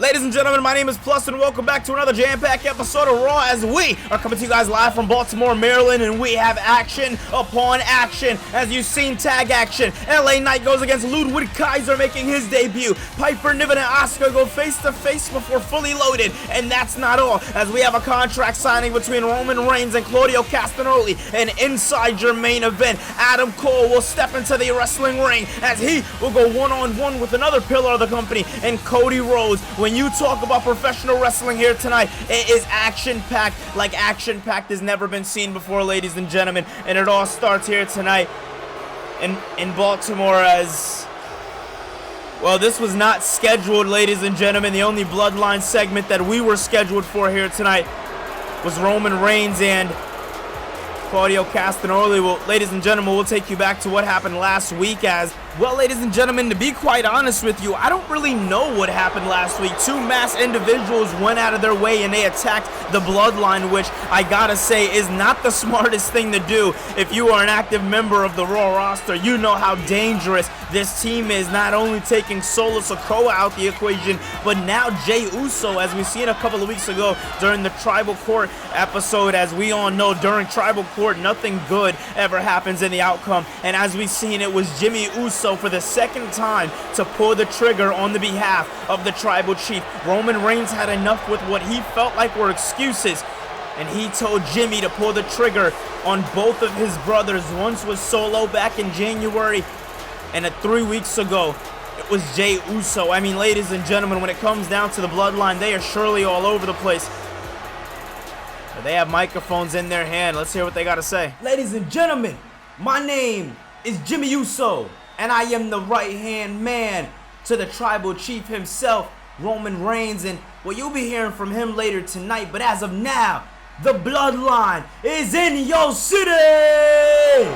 Ladies and gentlemen, my name is Plus, and welcome back to another jam-packed episode of Raw, as we are coming to you guys live from Baltimore, Maryland, and we have action upon action. As you've seen, tag action. LA Knight goes against Ludwig Kaiser, making his debut. Piper, Niven, and Asuka go face-to-face before Fully Loaded, and that's not all, as we have a contract signing between Roman Reigns and Claudio Castagnoli, and inside your main event, Adam Cole will step into the wrestling ring, as he will go one-on-one with another pillar of the company, and Cody Rhodes. When you talk about professional wrestling here tonight, it is action-packed, like action-packed has never been seen before, ladies and gentlemen. And it all starts here tonight in Baltimore as... well, this was not scheduled, ladies and gentlemen. The only Bloodline segment that we were scheduled for here tonight was Roman Reigns and Claudio Castagnoli. Well, ladies and gentlemen, we'll take you back to what happened last week as... well, ladies and gentlemen, to be quite honest with you, I don't really know what happened last week. Two masked individuals went out of their way and they attacked the Bloodline, which I gotta say is not the smartest thing to do. If you are an active member of the Raw roster, you know how dangerous this team is, not only taking Solo Sikoa out the equation, but now Jey Uso, as we seen a couple of weeks ago during the Tribal Court episode. As we all know, during Tribal Court, nothing good ever happens in the outcome. And as we've seen, it was Jimmy Uso for the second time to pull the trigger on the behalf of the Tribal Chief. Roman Reigns had enough with what he felt like were excuses, and he told Jimmy to pull the trigger on both of his brothers. Once was Solo back in January, and 3 weeks ago, it was Jey Uso. I mean, ladies and gentlemen, when it comes down to the Bloodline, they are surely all over the place. But they have microphones in their hand. Let's hear what they got to say. Ladies and gentlemen, my name is Jimmy Uso, and I am the right-hand man to the Tribal Chief himself, Roman Reigns, and well, you'll be hearing from him later tonight, but as of now, the Bloodline is in your city! I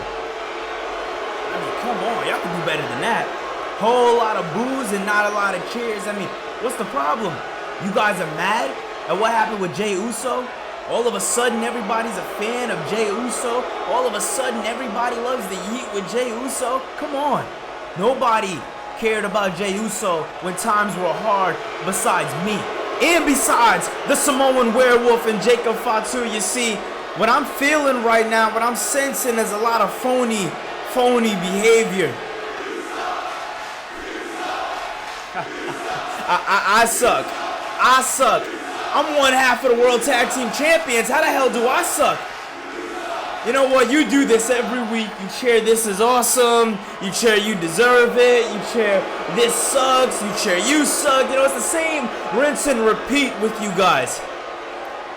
mean, come on, y'all can do better than that. Whole lot of boos and not a lot of cheers. I mean, what's the problem? You guys are mad at what happened with Jey Uso? All of a sudden, everybody's a fan of Jey Uso. All of a sudden, everybody loves the Yeet with Jey Uso. Come on. Nobody cared about Jey Uso when times were hard besides me. And besides the Samoan Werewolf and Jacob Fatu. You see, what I'm feeling right now, what I'm sensing is a lot of phony behavior. I suck. I'm one half of the World Tag Team Champions. How the hell do I suck? You know what? You do this every week. You cheer this is awesome. You cheer you deserve it. You cheer this sucks. You cheer you suck. You know, it's the same rinse and repeat with you guys.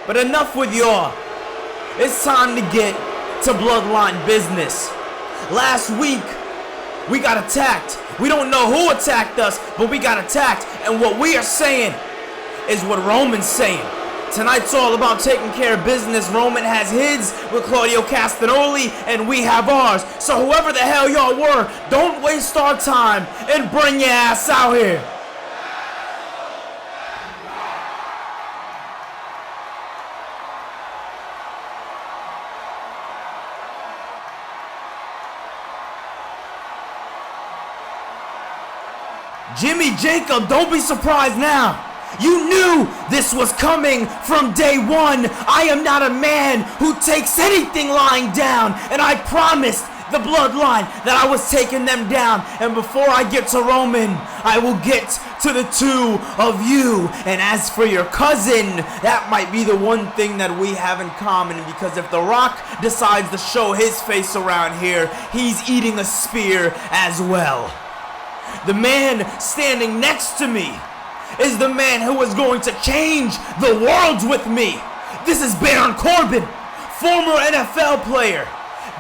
But enough with y'all. It's time to get to Bloodline business. Last week, we got attacked. We don't know who attacked us, but we got attacked. And what we are saying is what Roman's saying. Tonight's all about taking care of business. Roman has his with Claudio Castagnoli, and we have ours. So whoever the hell y'all were, don't waste our time and bring your ass out here. Jimmy, Jacob, don't be surprised now. You knew this was coming from day one. I am not a man who takes anything lying down, and I promised the Bloodline that I was taking them down. And before I get to Roman, I will get to the two of you. And as for your cousin, that might be the one thing that we have in common, because if The Rock decides to show his face around here, he's eating a spear as well. The man standing next to me is the man who is going to change the world with me. This is Baron Corbin, former NFL player,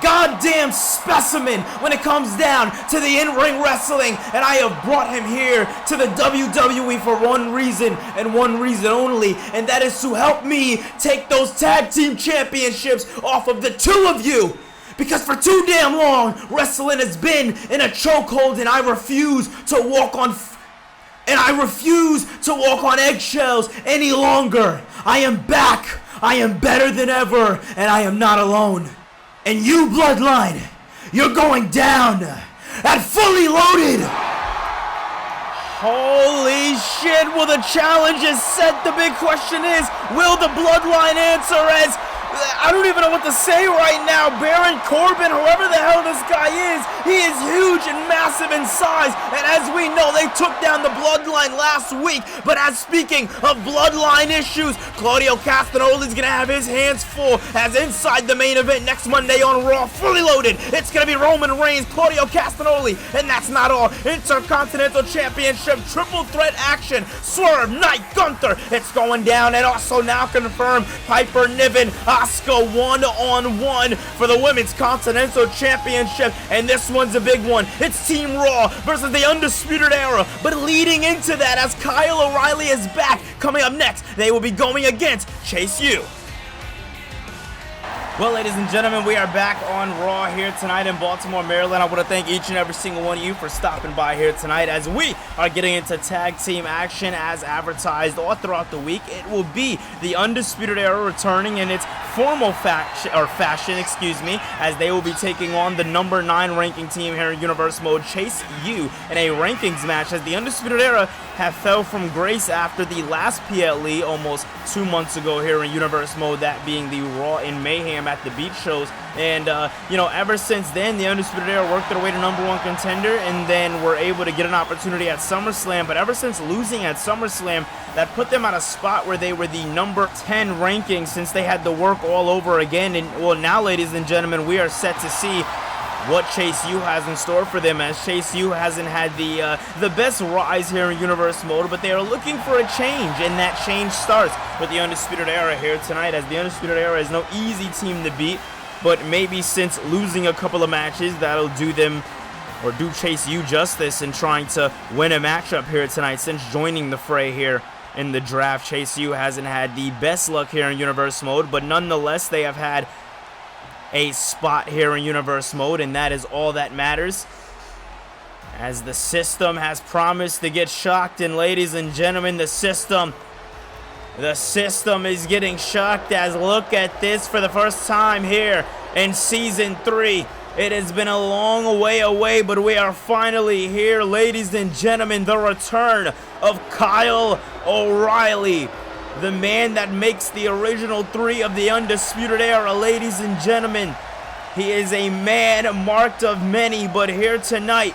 goddamn specimen when it comes down to the in-ring wrestling, and I have brought him here to the WWE for one reason and one reason only, and that is to help me take those tag team championships off of the two of you. Because for too damn long, wrestling has been in a chokehold, and I refuse to walk on eggshells any longer. I am back. I am better than ever, and I am not alone. And you, Bloodline, you're going down at Fully Loaded. Holy shit, well the challenge is set. The big question is, will the Bloodline answer? As I don't even know what to say right now. Baron Corbin, whoever the hell this guy is, he is huge and massive in size. And as we know, they took down the Bloodline last week. But as speaking of Bloodline issues, Claudio Castagnoli's going to have his hands full as inside the main event next Monday on Raw, fully loaded. It's going to be Roman Reigns, Claudio Castagnoli, and that's not all. Intercontinental Championship triple threat action. Swerve, Knight, Gunther. It's going down, and also now confirmed Piper Niven, Asuka one-on-one for the Women's Continental Championship, and this one's a big one. It's Team Raw versus the Undisputed Era, but leading into that, as Kyle O'Reilly is back, coming up next, they will be going against Chase U. Well, ladies and gentlemen, we are back on Raw here tonight in Baltimore, Maryland. I want to thank each and every single one of you for stopping by here tonight as we are getting into tag team action as advertised all throughout the week. It will be the Undisputed Era returning in its formal fashion, as they will be taking on the number 9 ranking team here in Universe Mode, Chase U, in a rankings match, as the Undisputed Era have fell from grace after the last PLE almost 2 months ago here in Universe Mode, that being the Raw in Mayhem at the beach shows. And you know, ever since then, the Undisputed Era worked their way to number 1 contender, and then were able to get an opportunity at SummerSlam. But ever since losing at SummerSlam, that put them at a spot where they were the number 10 ranking, since they had to work all over again. And well, now, ladies and gentlemen, we are set to see what Chase U has in store for them, as Chase U hasn't had the best rise here in Universe Mode, but they are looking for a change, and that change starts with the Undisputed Era here tonight, as the Undisputed Era is no easy team to beat. But maybe since losing a couple of matches, that'll do them, or do Chase U justice in trying to win a matchup here tonight. Since joining the fray here in the draft, Chase U hasn't had the best luck here in Universe Mode, but nonetheless, they have had a spot here in Universe Mode, and that is all that matters, as the system has promised to get shocked. And ladies and gentlemen, the system is getting shocked, as look at this, for the first time here in Season 3. It has been a long way away, but we are finally here, ladies and gentlemen. The return of Kyle O'Reilly, the man that makes the original 3 of the Undisputed Era, ladies and gentlemen. He is a man marked of many, but here tonight,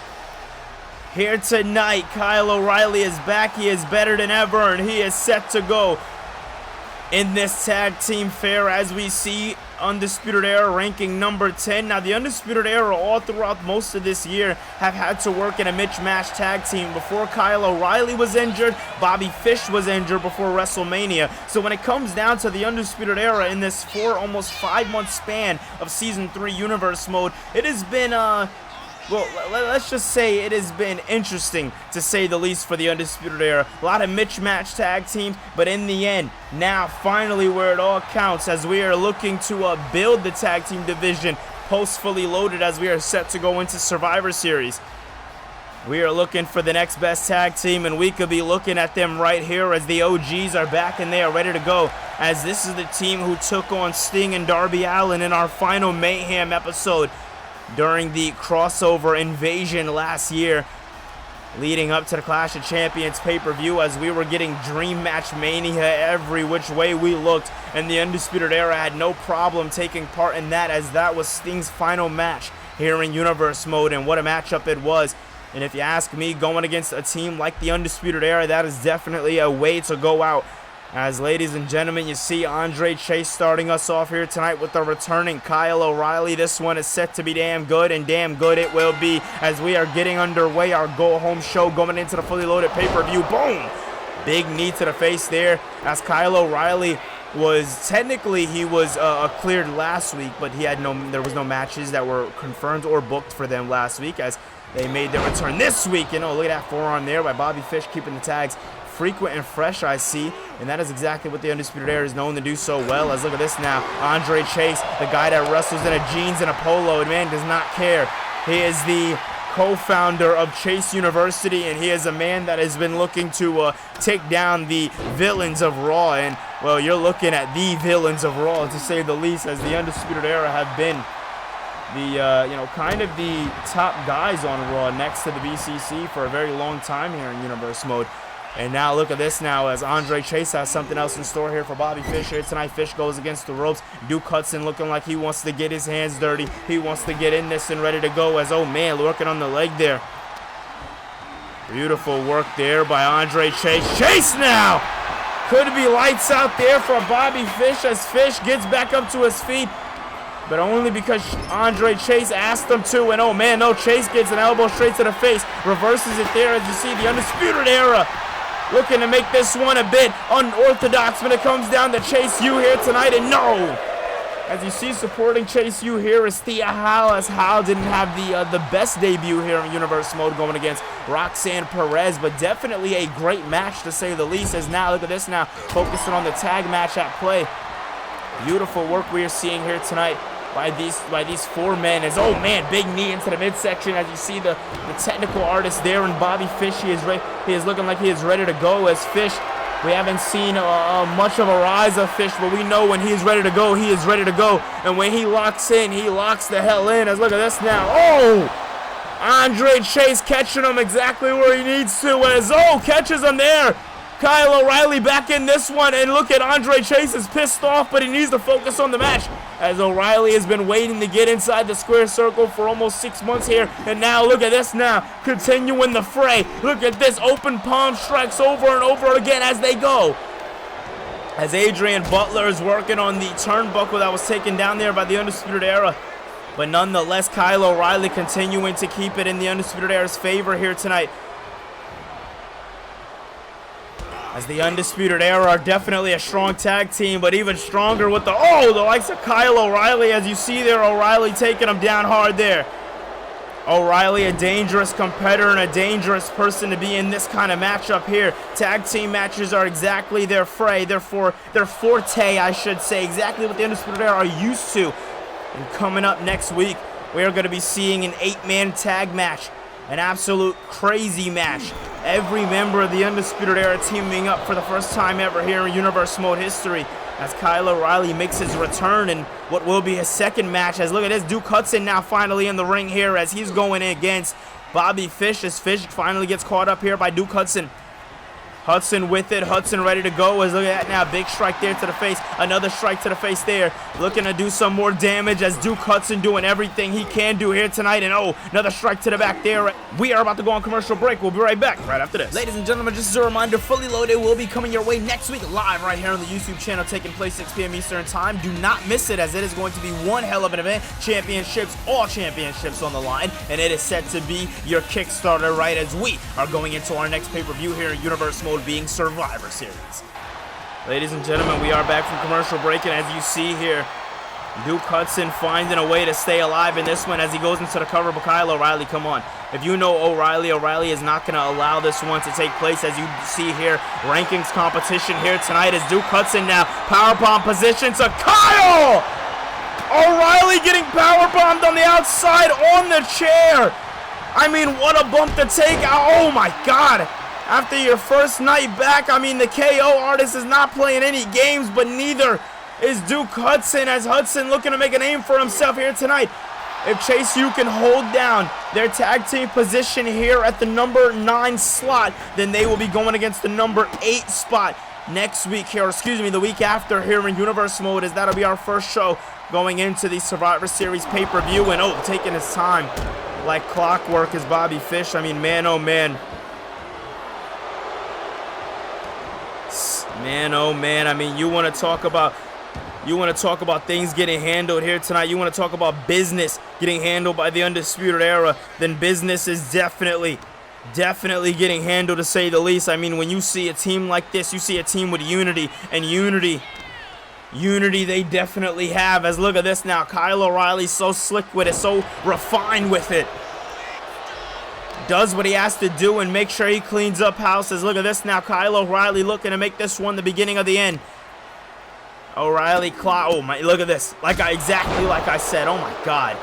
Kyle O'Reilly is back. He is better than ever, and he is set to go in this tag team fair, as we see Undisputed Era ranking number 10. Now, the Undisputed Era all throughout most of this year have had to work in a mismatched tag team. Before Kyle O'Reilly was injured, Bobby Fish was injured before WrestleMania. So when it comes down to the Undisputed Era in this almost 5-month span of Season 3 Universe Mode, it has been well, let's just say it has been interesting, to say the least, for the Undisputed Era. A lot of mismatched tag teams, but in the end, now finally where it all counts, as we are looking to build the tag team division post fully loaded, as we are set to go into Survivor Series. We are looking for the next best tag team, and we could be looking at them right here, as the OGs are back and they are ready to go, as this is the team who took on Sting and Darby Allin in our final Mayhem episode during the crossover invasion last year, leading up to the Clash of Champions pay-per-view, as we were getting Dream Match Mania every which way we looked, and the Undisputed Era had no problem taking part in that, as that was Sting's final match here in Universe Mode, and what a matchup it was. And if you ask me, going against a team like the Undisputed Era, that is definitely a way to go out. As, ladies and gentlemen, you see Andre Chase starting us off here tonight with the returning Kyle O'Reilly. This one is set to be damn good, and damn good it will be, as we are getting underway our go-home show going into the fully loaded pay-per-view. Boom! Big knee to the face there, as Kyle O'Reilly was technically, he was cleared last week, but there was no matches that were confirmed or booked for them last week, as they made their return this week. You know, look at that forearm there by Bobby Fish, keeping the tags frequent and fresh, I see, and that is exactly what the Undisputed Era is known to do so well. As look at this now, Andre Chase, the guy that wrestles in a jeans and a polo, and man does not care. He is the co-founder of Chase University, and he is a man that has been looking to take down the villains of Raw. And well, you're looking at the villains of Raw, to say the least, as the Undisputed Era have been kind of the top guys on Raw next to the BCC for a very long time here in Universe Mode. And now look at this now as Andre Chase has something else in store here for Bobby Fish here tonight. Fish goes against the ropes. Duke Hudson looking like he wants to get his hands dirty. He wants to get in this and ready to go as, oh man, working on the leg there. Beautiful work there by Andre Chase. Chase now! Could be lights out there for Bobby Fish as Fish gets back up to his feet. But only because Andre Chase asked him to. And oh man, no, Chase gets an elbow straight to the face. Reverses it there as you see the Undisputed Era looking to make this one a bit unorthodox when it comes down to Chase U here tonight. And no! As you see, supporting Chase U here is Thea Hal, as Hal didn't have the best debut here in Universe Mode going against Roxanne Perez, but definitely a great match to say the least. As now, look at this now, focusing on the tag match at play. Beautiful work we are seeing here tonight by these four men. As, oh man, big knee into the midsection as you see the technical artist there, and Bobby Fish, he is looking like he is ready to go as Fish. We haven't seen much of a rise of Fish, but we know when he is ready to go, he is ready to go. And when he locks in, he locks the hell in. As look at this now. Oh! Andre Chase catching him exactly where he needs to. As, oh, catches him there. Kyle O'Reilly back in this one, and look at Andre Chase is pissed off, but he needs to focus on the match as O'Reilly has been waiting to get inside the square circle for almost 6 months here. And now look at this now, continuing the fray. Look at this, open palm strikes over and over again as they go. As Adrian Butler is working on the turnbuckle that was taken down there by the Undisputed Era. But nonetheless, Kyle O'Reilly continuing to keep it in the Undisputed Era's favor here tonight. As the Undisputed Era are definitely a strong tag team, but even stronger with the likes of Kyle O'Reilly. As you see there, O'Reilly taking him down hard there. O'Reilly, a dangerous competitor and a dangerous person to be in this kind of matchup here. Tag team matches are exactly their fray, their forte, I should say, exactly what the Undisputed Era are used to. And coming up next week, we are going to be seeing an 8-man tag match. An absolute crazy match. Every member of the Undisputed Era teaming up for the first time ever here in Universe Mode history as Kyle O'Reilly makes his return in what will be his second match. As look at this, Duke Hudson now finally in the ring here as he's going against Bobby Fish as Fish finally gets caught up here by Duke Hudson. Hudson with it, Hudson ready to go as look at that now, big strike there to the face, another strike to the face there, looking to do some more damage as Duke Hudson doing everything he can do here tonight, and oh, another strike to the back there. We are about to go on commercial break. We'll be right back right after this. Ladies and gentlemen, just as a reminder, Fully Loaded will be coming your way next week live right here on the YouTube channel, taking place 6 p.m. Eastern time. Do not miss it as it is going to be one hell of an event. Championships, all championships on the line, and it is set to be your Kickstarter right as we are going into our next pay-per-view here in Universe Mode, being Survivor Series. Ladies and gentlemen, we are back from commercial break, and as you see here, Duke Hudson finding a way to stay alive in this one as he goes into the cover. But Kyle O'Reilly, come on. If you know O'Reilly is not going to allow this one to take place. As you see here, rankings competition here tonight as Duke Hudson now powerbomb position to Kyle! O'Reilly getting powerbombed on the outside on the chair. I mean, what a bump to take. Oh my God. After your first night back, I mean, the KO artist is not playing any games, but neither is Duke Hudson, as Hudson looking to make a name for himself here tonight. If Chase U can hold down their tag team position here at the number 9 slot, then they will be going against the number 8 spot next week here, or excuse me, the week after here in Universe Mode, as that'll be our first show going into the Survivor Series pay-per-view. And oh, taking his time like clockwork is Bobby Fish. I mean, man, oh man. Man, oh man, I mean, you want to talk about things getting handled here tonight. You want to talk about business getting handled by the Undisputed Era, then business is definitely getting handled, to say the least. I mean, when you see a team like this, you see a team with unity, and unity they definitely have. As look at this now, Kyle O'Reilly's so slick with it, so refined with it. Does what he has to do and make sure he cleans up houses. Look at this now, Kyle O'Reilly looking to make this one the beginning of the end. O'Reilly oh my, look at this. Exactly like I said, oh my God.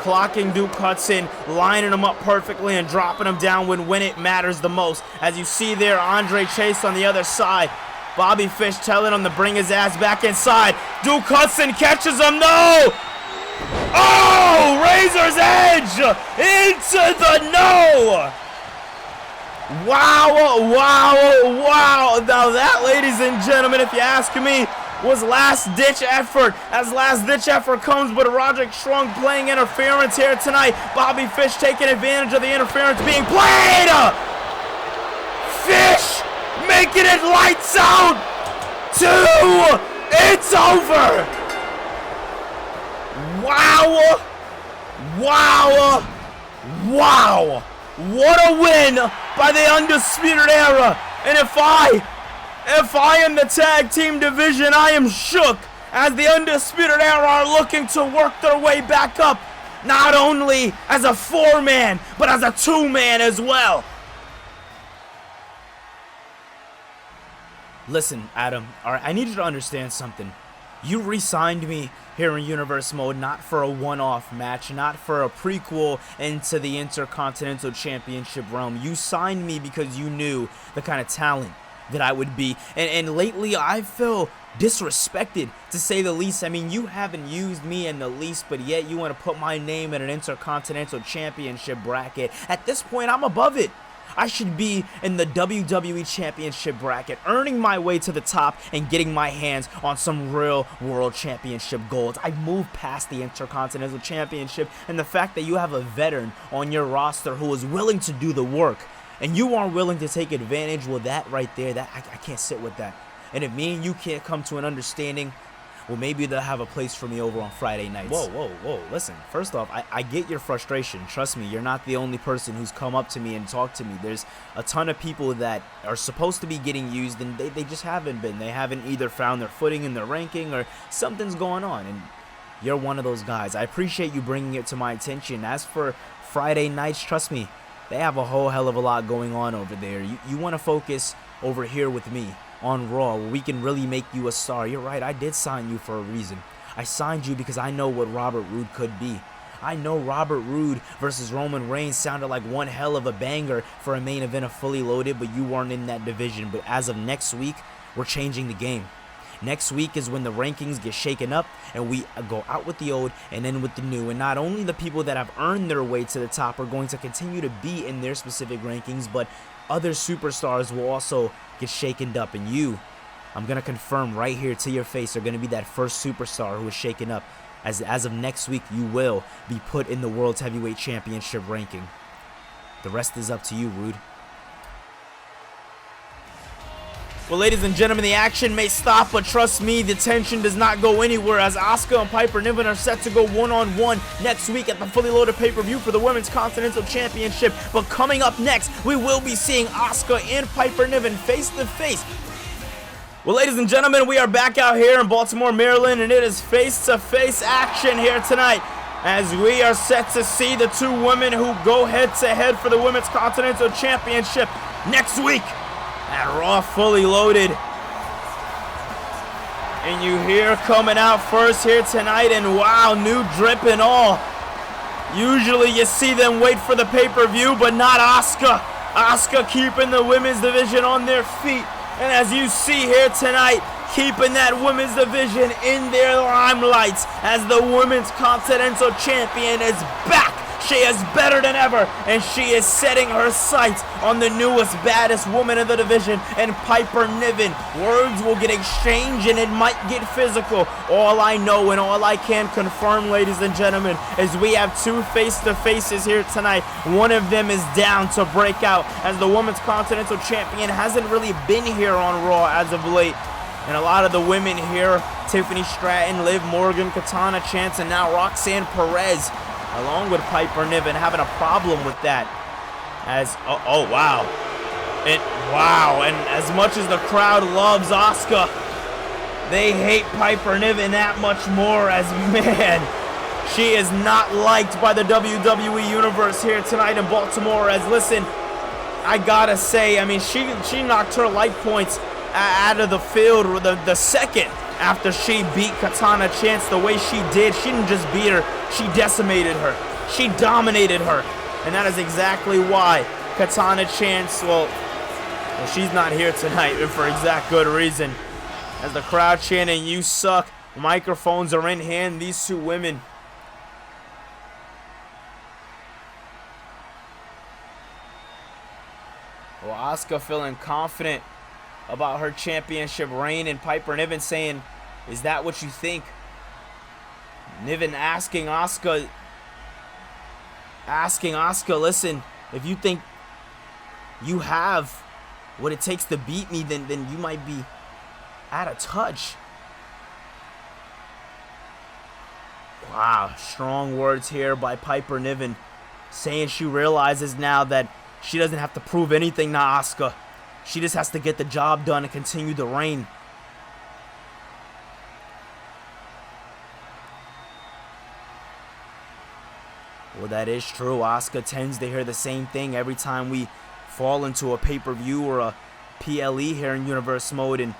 Clocking Duke Hudson, lining him up perfectly and dropping him down when it matters the most. As you see there, Andre Chase on the other side. Bobby Fish telling him to bring his ass back inside. Duke Hudson catches him, no! Oh, Razor's Edge into the no. Wow. Now that, ladies and gentlemen, if you ask me, was last-ditch effort. As last-ditch effort comes, but Roderick Strong playing interference here tonight. Bobby Fish taking advantage of the interference being played. Fish making it lights out. 2. It's over. Wow. What a win by the Undisputed Era. And if I am the tag team division, I am shook as the Undisputed Era are looking to work their way back up, not only as a 4-man, but as a 2-man as well. Listen, Adam, all right, I need you to understand something. You re-signed me here in Universe Mode not for a one-off match, not for a prequel into the Intercontinental Championship realm. You signed me because you knew the kind of talent that I would be. And lately, I feel disrespected, to say the least. I mean, you haven't used me in the least, but yet you want to put my name in an Intercontinental Championship bracket. At this point, I'm above it. I should be in the WWE Championship bracket, earning my way to the top and getting my hands on some real World Championship gold. I moved past the Intercontinental Championship, and the fact that you have a veteran on your roster who is willing to do the work, and you aren't willing to take advantage, well, that right there, I can't sit with that. And if me and you can't come to an understanding, well, maybe they'll have a place for me over on Friday nights. Whoa. Listen, first off, I get your frustration. Trust me, you're not the only person who's come up to me and talked to me. There's a ton of people that are supposed to be getting used, and they just haven't been. They haven't either found their footing in their ranking or something's going on, and you're one of those guys. I appreciate you bringing it to my attention. As for Friday nights, trust me, they have a whole hell of a lot going on over there. You want to focus over here with me on Raw, where we can really make you a star. You're right, I did sign you for a reason. I signed you because I know what Robert Roode could be. I know Robert Roode versus Roman Reigns sounded like one hell of a banger for a main event of Fully Loaded, but you weren't in that division. But as of next week, we're changing the game. Next week is when the rankings get shaken up and we go out with the old and in with the new. And not only the people that have earned their way to the top are going to continue to be in their specific rankings, but other superstars will also get shaken up. And you, I'm going to confirm right here to your face, are going to be that first superstar who is shaken up. As of next week, you will be put in the World Heavyweight Championship ranking. The rest is up to you, Roode. Well, ladies and gentlemen, the action may stop, but trust me, the tension does not go anywhere as Asuka and Piper Niven are set to go one-on-one next week at the Fully Loaded pay-per-view for the Women's Continental Championship. But coming up next, we will be seeing Asuka and Piper Niven face-to-face. Well, ladies and gentlemen, we are back out here in Baltimore, Maryland, and it is face-to-face action here tonight as we are set to see the two women who go head-to-head for the Women's Continental Championship next week at Raw Fully Loaded. And you hear coming out first here tonight, and wow, new drip and all. Usually you see them wait for the pay-per-view, but not Asuka. Asuka keeping the women's division on their feet. And as you see here tonight, keeping that women's division in their limelights as the Women's Continental Champion is back. She is better than ever, and she is setting her sights on the newest, baddest woman in the division, and Piper Niven. Words will get exchanged, and it might get physical. All I know and all I can confirm, ladies and gentlemen, is we have two face-to-faces here tonight. One of them is down to break out, as the Women's Continental Champion hasn't really been here on Raw as of late. And a lot of the women here, Tiffany Stratton, Liv Morgan, Katana Chance, and now Roxanne Perez, along with Piper Niven, having a problem with that. As wow, and as much as the crowd loves Asuka, they hate Piper Niven that much more. As man, she is not liked by the WWE Universe here tonight in Baltimore. As listen, I gotta say, I mean, she knocked her life points out of the field the second after she beat Katana Chance the way she did. She didn't just beat her, she decimated her. She dominated her. And that is exactly why Katana Chance, well, she's not here tonight for exact good reason. As the crowd chanting, "You suck," microphones are in hand. These two women Asuka feeling confident about her championship reign, and Piper Niven saying, is that what you think? Niven asking Asuka, listen, if you think you have what it takes to beat me, then you might be out of touch. Wow, strong words here by Piper Niven, saying she realizes now that she doesn't have to prove anything to Asuka. She just has to get the job done and continue the reign. Well, that is true. Asuka tends to hear the same thing every time we fall into a pay-per-view or a PLE here in Universe Mode, and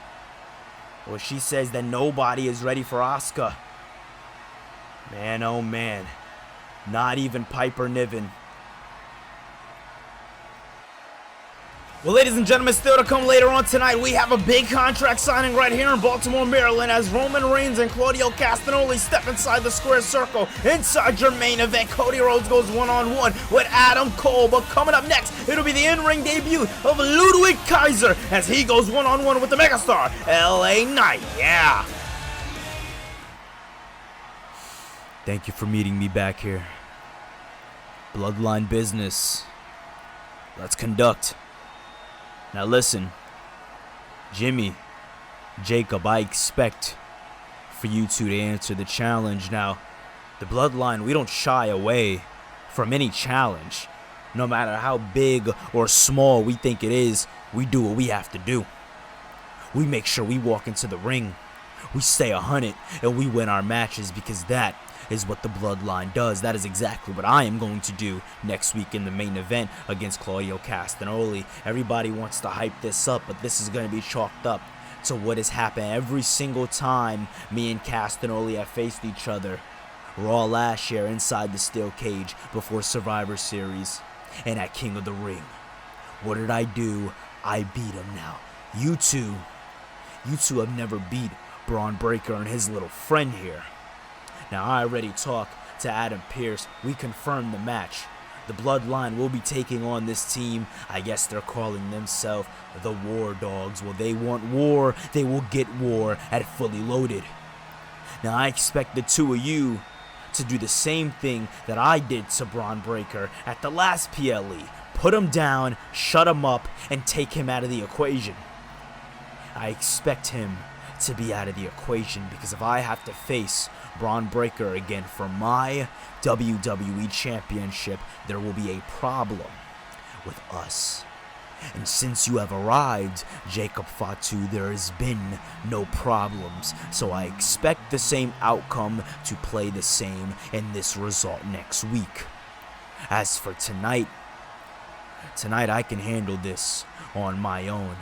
well, she says that nobody is ready for Asuka. Man, oh man, not even Piper Niven. Well, ladies and gentlemen, still to come later on tonight, we have a big contract signing right here in Baltimore, Maryland, as Roman Reigns and Claudio Castagnoli step inside the square circle. Inside your main event, Cody Rhodes goes one-on-one with Adam Cole. But coming up next, it'll be the in-ring debut of Ludwig Kaiser as he goes one-on-one with the megastar, LA Knight. Yeah. Thank you for meeting me back here. Bloodline business. Let's conduct. Now listen, Jimmy, Jacob, I expect for you two to answer the challenge. Now, the Bloodline, we don't shy away from any challenge. No matter how big or small we think it is, we do what we have to do. We make sure we walk into the ring, we stay 100, and we win our matches, because that is what the Bloodline does. That is exactly what I am going to do next week in the main event against Claudio Castagnoli. Everybody wants to hype this up, but this is going to be chalked up to what has happened every single time me and Castagnoli have faced each other. Raw last year inside the steel cage before Survivor Series, and at King of the Ring. What did I do? I beat him. Now, you two have never beat Braun Breaker and his little friend here. Now, I already talked to Adam Pearce. We confirmed the match. The Bloodline will be taking on this team. I guess they're calling themselves the War Dogs. Well, they want war. They will get war at Fully Loaded. Now, I expect the two of you to do the same thing that I did to Braun Breaker at the last PLE. Put him down, shut him up, and take him out of the equation. I expect him to be out of the equation, because if I have to face Braun Breaker again for my WWE Championship, there will be a problem with us. And since you have arrived, Jacob Fatu, there has been no problems. So I expect the same outcome to play the same in this result next week. As for tonight I can handle this on my own.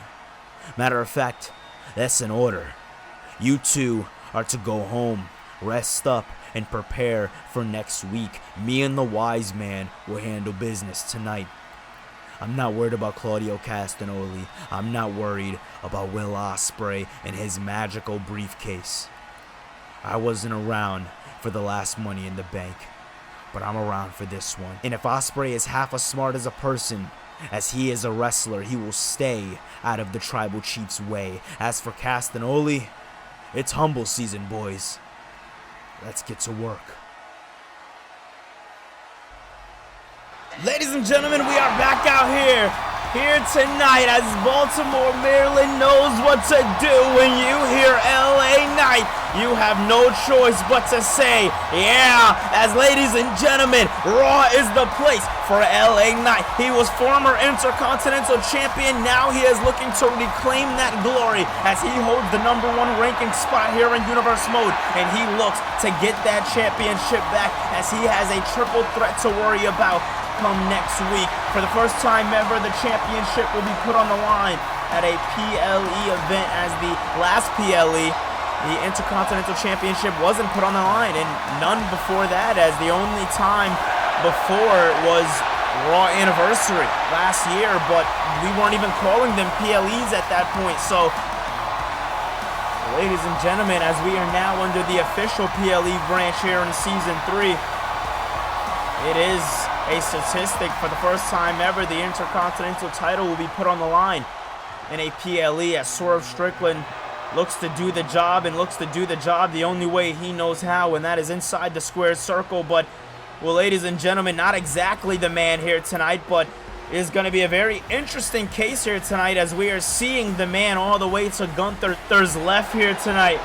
Matter of fact, that's an order. You two are to go home, rest up, and prepare for next week. Me and the wise man will handle business tonight. I'm not worried about Claudio Castagnoli. I'm not worried about Will Ospreay and his magical briefcase. I wasn't around for the last Money in the Bank, but I'm around for this one. And if Ospreay is half as smart as a person as he is a wrestler, he will stay out of the Tribal Chief's way. As for Castagnoli, it's humble season, boys. Let's get to work. Ladies and gentlemen, we are back out here tonight as Baltimore, Maryland knows what to do when you hear LA Knight. You have no choice but to say, yeah, as ladies and gentlemen, Raw is the place for LA Knight. He was former Intercontinental Champion. Now he is looking to reclaim that glory as he holds the #1 ranking spot here in Universe Mode. And he looks to get that championship back as he has a triple threat to worry about come next week. For the first time ever, the championship will be put on the line at a PLE event, as the last PLE, the Intercontinental Championship, wasn't put on the line, and none before that, as the only time before was Raw Anniversary last year, but we weren't even calling them PLEs at that point. So, ladies and gentlemen, as we are now under the official PLE branch here in Season 3, it is a statistic. For the first time ever, the Intercontinental title will be put on the line in a PLE as Swerve Strickland looks to do the job the only way he knows how, and that is inside the square circle. But, well, ladies and gentlemen, not exactly the man here tonight, but it is going to be a very interesting case here tonight as we are seeing the man all the way to Gunther's left here tonight.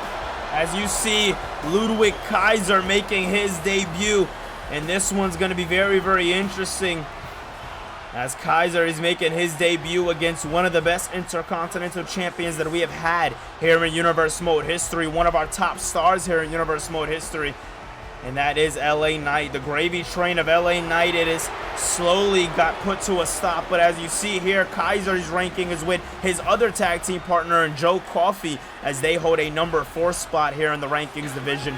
As you see, Ludwig Kaiser making his debut, and this one's going to be very, very interesting as Kaiser is making his debut against one of the best Intercontinental champions that we have had here in Universe Mode history, one of our top stars here in Universe Mode history, and that is LA Knight. The gravy train of LA Knight, it is slowly got put to a stop, but as you see here, Kaiser's ranking is with his other tag team partner in Joe Coffey as they hold a number 4 spot here in the rankings division.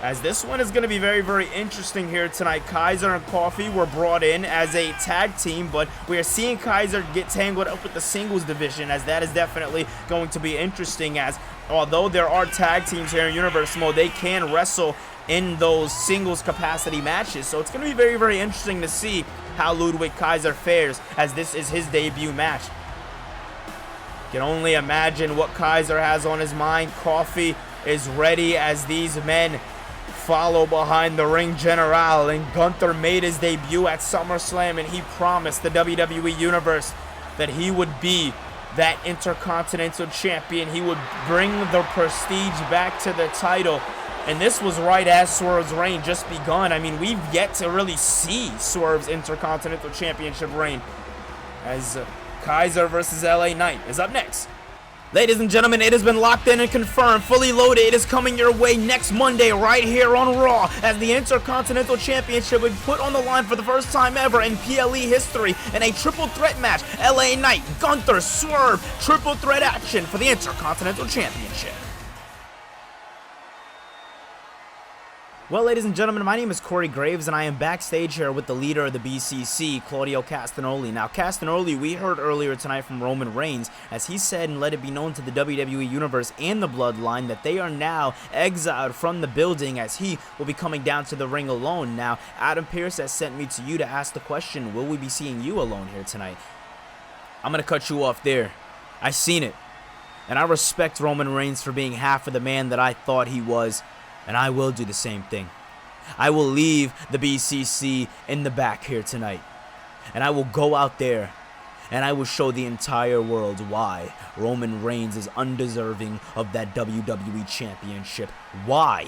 As this one is going to be very, very interesting here tonight. Kaiser and Coffey were brought in as a tag team, but we are seeing Kaiser get tangled up with the singles division, as that is definitely going to be interesting, as although there are tag teams here in Universe Mode, they can wrestle in those singles capacity matches. So it's going to be very, very interesting to see how Ludwig Kaiser fares, as this is his debut match. Can only imagine what Kaiser has on his mind. Coffey is ready as these men follow behind the ring general, and Gunther made his debut at SummerSlam, and he promised the WWE Universe that he would be that Intercontinental champion. He would bring the prestige back to the title, and this was right as Swerve's reign just begun. I mean, we've yet to really see Swerve's Intercontinental Championship reign, as Kaiser versus LA Knight is up next. Ladies and gentlemen, it has been locked in and confirmed, fully loaded. It is coming your way next Monday right here on Raw, as the Intercontinental Championship will be put on the line for the first time ever in PLE history in a triple threat match. LA Knight, Gunther, Swerve, triple threat action for the Intercontinental Championship. Well, ladies and gentlemen, my name is Corey Graves, and I am backstage here with the leader of the BCC, Claudio Castagnoli. Now, Castagnoli, we heard earlier tonight from Roman Reigns, as he said and let it be known to the WWE Universe and the Bloodline that they are now exiled from the building, as he will be coming down to the ring alone. Now, Adam Pearce has sent me to you to ask the question, will we be seeing you alone here tonight? I'm going to cut you off there. I seen it, and I respect Roman Reigns for being half of the man that I thought he was. And I will do the same thing. I will leave the BCC in the back here tonight. And I will go out there and I will show the entire world why Roman Reigns is undeserving of that WWE Championship. Why,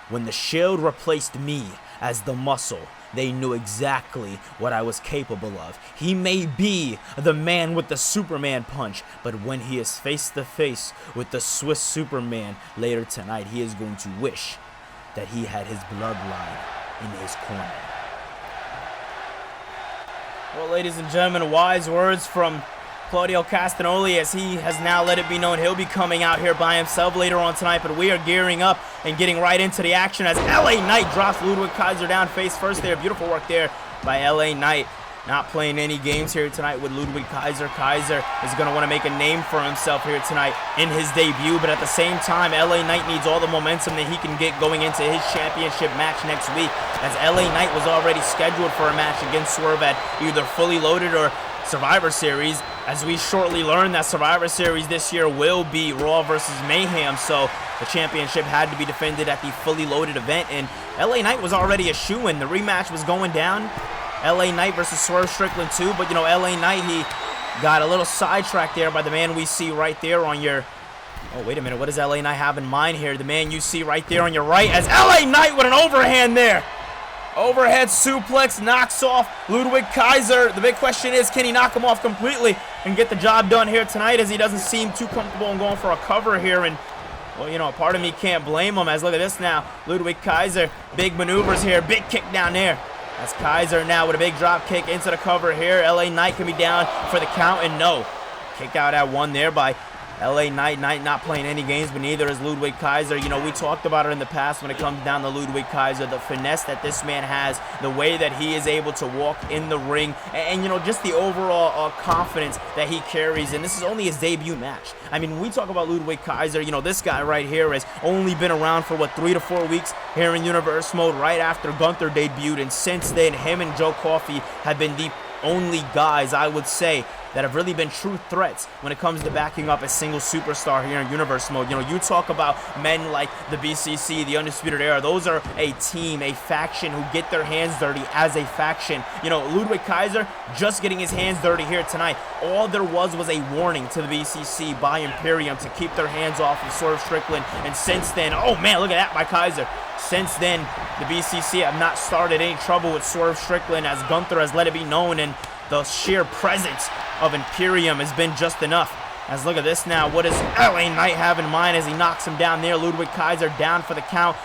when the Shield replaced me as the Muscle, they knew exactly what I was capable of. He may be the man with the Superman punch, but when he is face to face with the Swiss Superman later tonight, he is going to wish that he had his bloodline in his corner. Well, ladies and gentlemen, wise words from Claudio Castagnoli, as he has now let it be known he'll be coming out here by himself later on tonight, but we are gearing up and getting right into the action as LA Knight drops Ludwig Kaiser down face first there. Beautiful work there by LA Knight. Not playing any games here tonight with Ludwig Kaiser. Kaiser is going to want to make a name for himself here tonight in his debut, but at the same time, LA Knight needs all the momentum that he can get going into his championship match next week, as LA Knight was already scheduled for a match against Swerve at either Fully Loaded or Survivor Series, as we shortly learned that Survivor Series this year will be Raw versus Mayhem, so the championship had to be defended at the Fully Loaded event, and LA Knight was already a shoo-in. The rematch was going down, LA Knight versus Swerve Strickland 2, but you know, LA Knight, he got a little sidetracked there by the man we see right there on your... Oh, wait a minute, what does LA Knight have in mind here? The man you see right there on your right, as LA Knight with an overhand there. Overhead suplex knocks off Ludwig Kaiser. The big question is, can he knock him off completely and get the job done here tonight, as he doesn't seem too comfortable in going for a cover here. And, well, you know, part of me can't blame him, as look at this now. Ludwig Kaiser, big maneuvers here, big kick down there. That's Kaiser now with a big drop kick into the cover here. LA Knight can be down for the count, and no. Kick out at one there by LA Knight not playing any games, but neither is Ludwig Kaiser. You know, we talked about it in the past when it comes down to Ludwig Kaiser, the finesse that this man has, the way that he is able to walk in the ring, and you know, just the overall confidence that he carries. And this is only his debut match. I mean, when we talk about Ludwig Kaiser, you know, this guy right here has only been around for, what, 3 to 4 weeks here in Universe Mode right after Gunther debuted. And since then, him and Joe Coffey have been the only guys, I would say, that have really been true threats when it comes to backing up a single superstar here in Universe Mode. You know, you talk about men like the BCC, the Undisputed Era. Those are a team, a faction who get their hands dirty as a faction. You know, Ludwig Kaiser just getting his hands dirty here tonight. All there was a warning to the BCC by Imperium to keep their hands off of Swerve Strickland. And since then, oh man, look at that by Kaiser. Since then, the BCC have not started any trouble with Swerve Strickland, as Gunther has let it be known, and the sheer presence of Imperium has been just enough. As look at this now, what does LA Knight have in mind as he knocks him down there? Ludwig Kaiser down for the count.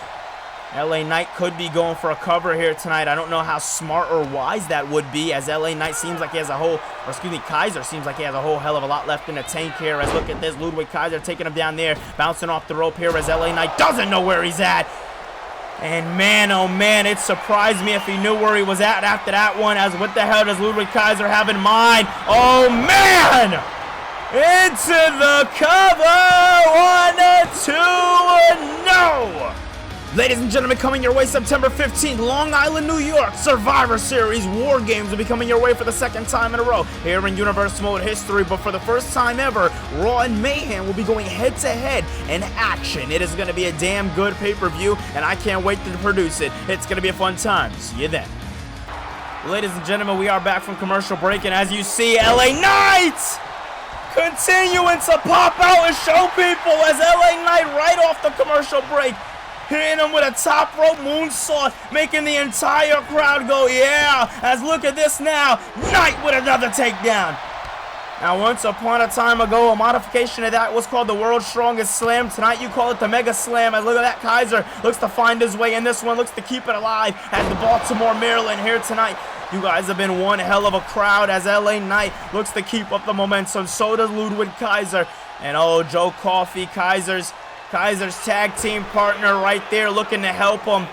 LA Knight could be going for a cover here tonight. I don't know how smart or wise that would be, as LA Knight seems like he has a whole, or excuse me, Kaiser seems like he has a whole hell of a lot left in the tank here. As look at this, Ludwig Kaiser taking him down there, bouncing off the rope here as LA Knight doesn't know where he's at. And man, oh man, it surprised me if he knew where he was at after that one, as what the hell does Ludwig Kaiser have in mind? Oh man! Into the cover! 1, 2, no! Ladies and gentlemen, coming your way September 15th, Long Island, New York, Survivor Series War Games will be coming your way for the second time in a row here in Universe Mode history. But for the first time ever, Raw and Mayhem will be going head-to-head in action. It is going to be a damn good pay-per-view, and I can't wait to produce it. It's going to be a fun time. See you then. Ladies and gentlemen, we are back from commercial break, and as you see, LA Knight continuing to pop out and show people as LA Knight right off the commercial break, hitting him with a top rope moonsault, making the entire crowd go, yeah. As look at this now, Knight with another takedown. Now, once upon a time ago, a modification of that was called the World's Strongest Slam. Tonight, you call it the Mega Slam. And look at that, Kaiser looks to find his way in this one, looks to keep it alive at the Baltimore, Maryland here tonight. You guys have been one hell of a crowd as LA Knight looks to keep up the momentum. So does Ludwig Kaiser. And oh, Joe Coffey, Kaiser's tag team partner right there, looking to help him.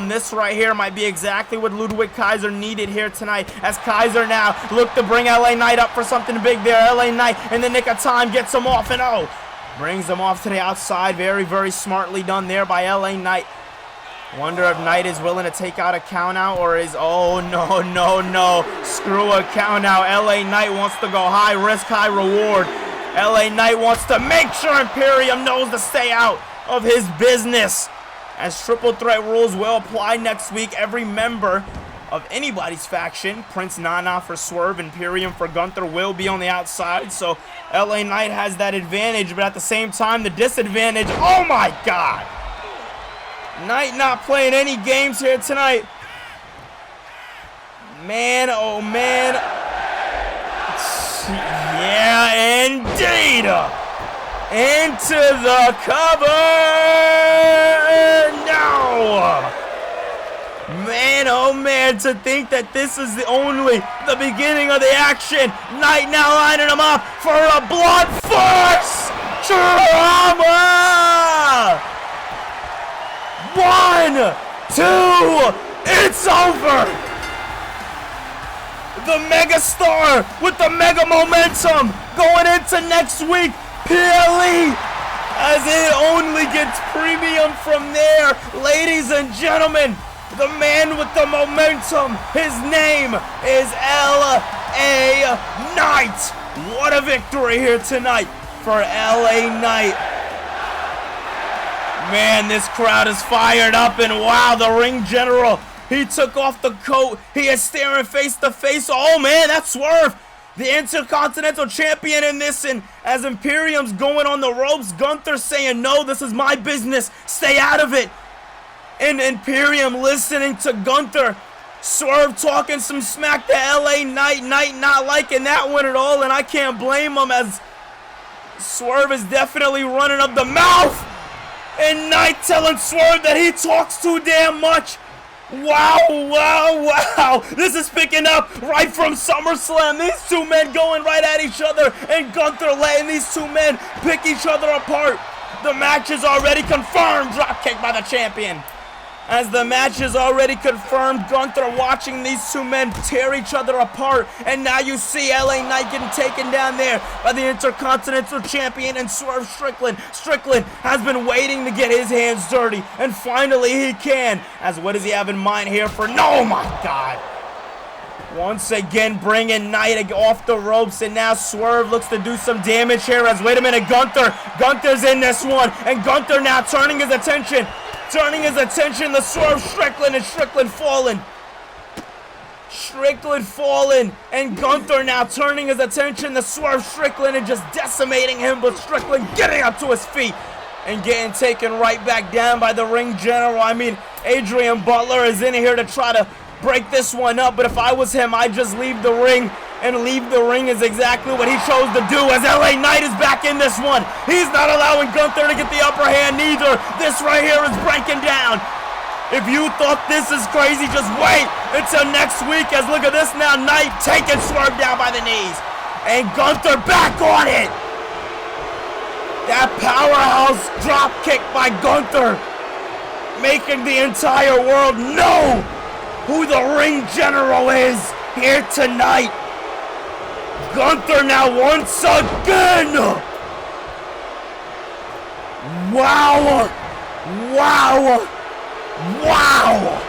This right here might be exactly what Ludwig Kaiser needed here tonight, as Kaiser now look to bring LA Knight up for something big there. LA Knight in the nick of time gets him off, and oh, brings him off to the outside. Very, very smartly done there by LA Knight. Wonder if Knight is willing to take out a count out, or is, oh no, screw a count out. LA Knight wants to go high risk, high reward. LA Knight wants to make sure Imperium knows to stay out of his business, as triple threat rules will apply next week. Every member of anybody's faction, Prince Nana for Swerve, Imperium for Gunther, will be on the outside. So LA Knight has that advantage, but at the same time, the disadvantage, oh my God. Knight not playing any games here tonight. Man, oh man. Yeah, indeed. Into the cover. No. Man, oh man, to think that this is only the beginning of the action. Knight now lining him up for a blood force drama. 1, 2, it's over. The megastar with the mega momentum going into next week. PLE, as it only gets premium from there. Ladies and gentlemen, the man with the momentum, his name is LA Knight. What a victory here tonight for LA Knight. Man, this crowd is fired up, and wow, the ring general, he took off the coat. He is staring face to face. Oh man, that's Swerve, the Intercontinental Champion in this, and as Imperium's going on the ropes, Gunther saying, no, this is my business, stay out of it. And Imperium listening to Gunther. Swerve talking some smack to LA Knight. Knight not liking that one at all, and I can't blame him, as Swerve is definitely running up the mouth. And Knight telling Swerve that he talks too damn much. Wow, wow, wow. This is picking up right from SummerSlam. These two men going right at each other, and Gunther letting these two men pick each other apart. The match is already confirmed. Dropkick by the champion. As the match is already confirmed, Gunther watching these two men tear each other apart. And now you see LA Knight getting taken down there by the Intercontinental Champion and Swerve Strickland. Strickland has been waiting to get his hands dirty, and finally he can. As what does he have in mind here for? No, my God. Once again, bringing Knight off the ropes, and now Swerve looks to do some damage here. As, wait a minute, Gunther's in this one, and Gunther now turning his attention to Swerve Strickland, and Strickland falling, and Gunther now turning his attention to Swerve Strickland and just decimating him, but Strickland getting up to his feet and getting taken right back down by the ring general. I mean, Adrian Butler is in here to try to break this one up, but if I was him, I'd just leave the ring, and leave the ring is exactly what he chose to do, as LA Knight is back in this one. He's not allowing Gunther to get the upper hand neither. This right here is breaking down. If you thought this is crazy, just wait until next week, as look at this now, Knight taking Swerve down by the knees, and Gunther back on it. That powerhouse drop kick by Gunther, making the entire world know who the ring general is here tonight. Gunther now once again. Wow. Wow. Wow.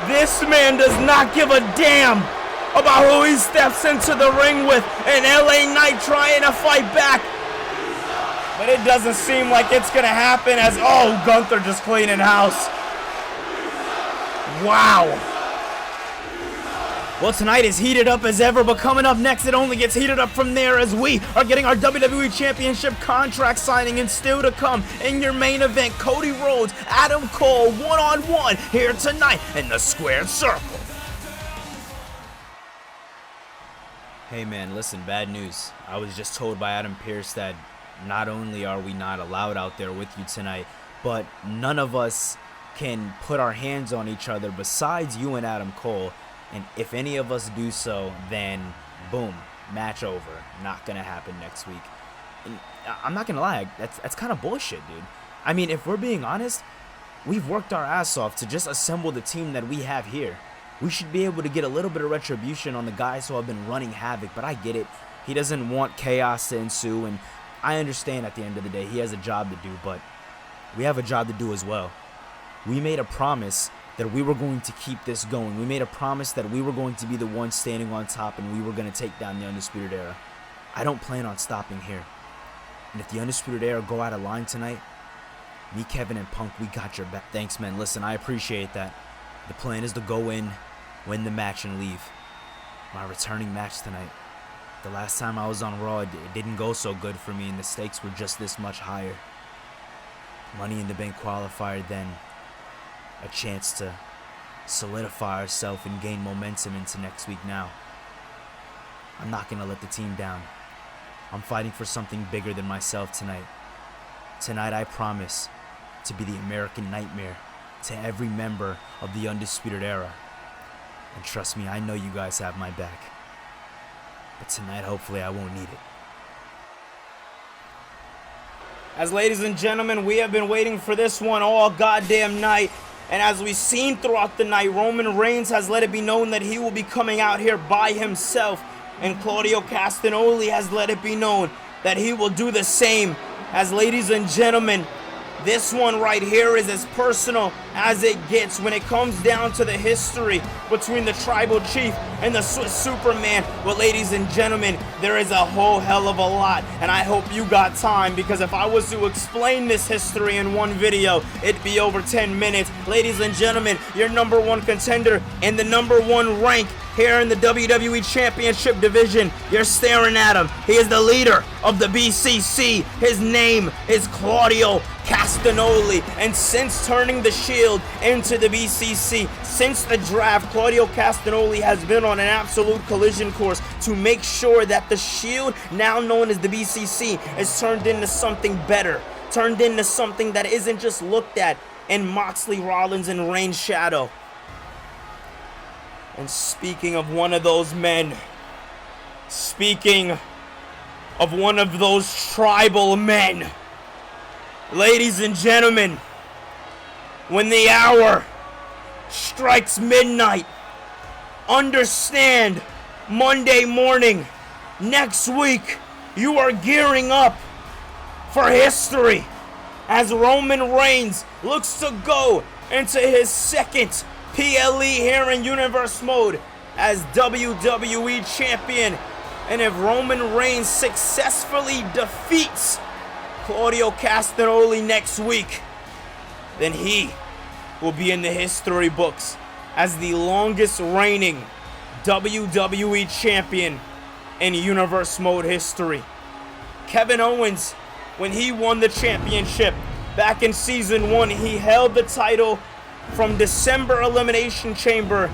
This man does not give a damn about who he steps into the ring with, and LA Knight trying to fight back. But it doesn't seem like it's going to happen, as, oh, Gunther just cleaning house. Wow. Well, tonight is heated up as ever, but coming up next, it only gets heated up from there, as we are getting our WWE Championship contract signing, and still to come in your main event, Cody Rhodes, Adam Cole, one-on-one here tonight in the Squared Circle. Hey man, listen, bad news. I was just told by Adam Pearce that not only are we not allowed out there with you tonight, but none of us can put our hands on each other besides you and Adam Cole. And if any of us do so, then boom, match over. Not gonna happen next week. And I'm not gonna lie, that's kind of bullshit, dude. I mean, if we're being honest, we've worked our ass off to just assemble the team that we have here. We should be able to get a little bit of retribution on the guys who have been running havoc, but I get it. He doesn't want chaos to ensue, and I understand at the end of the day he has a job to do, but we have a job to do as well. We made a promise that we were going to keep this going. We made a promise that we were going to be the ones standing on top, and we were going to take down the Undisputed Era. I don't plan on stopping here. And if the Undisputed Era go out of line tonight, me, Kevin, and Punk, we got your back. Thanks, man. Listen, I appreciate that. The plan is to go in, win the match, and leave. My returning match tonight. The last time I was on Raw, it didn't go so good for me, and the stakes were just this much higher. Money in the Bank qualifier, then a chance to solidify ourselves and gain momentum into next week now. I'm not going to let the team down. I'm fighting for something bigger than myself tonight. Tonight I promise to be the American Nightmare to every member of the Undisputed Era. And trust me, I know you guys have my back. But tonight, hopefully, I won't need it. As ladies and gentlemen, we have been waiting for this one all goddamn night. And as we've seen throughout the night, Roman Reigns has let it be known that he will be coming out here by himself. And Claudio Castagnoli has let it be known that he will do the same. As ladies and gentlemen, this one right here is as personal as it gets when it comes down to the history between the Tribal Chief and the Swiss Superman. Well, ladies and gentlemen, there is a whole hell of a lot, and I hope you got time, because if I was to explain this history in one video, it'd be over 10 minutes. Ladies and gentlemen, your number one contender and the number one rank here in the WWE Championship division, you're staring at him. He is the leader of the BCC. His name is Claudio Castagnoli, and since turning the Shield into the BCC, since the draft, Claudio Castagnoli has been on an absolute collision course to make sure that the Shield, now known as the BCC, is turned into something better, turned into something that isn't just looked at and Moxley, Rollins, and Reigns Shadow. And speaking of one of those men, speaking of one of those tribal men, ladies and gentlemen, when the hour strikes midnight, understand Monday morning, next week, you are gearing up for history as Roman Reigns looks to go into his second PLE here in Universe Mode as WWE Champion. And if Roman Reigns successfully defeats Claudio Castagnoli next week, then he will be in the history books as the longest reigning WWE Champion in Universe Mode history. Kevin Owens, when he won the championship back in Season 1, he held the title from December Elimination Chamber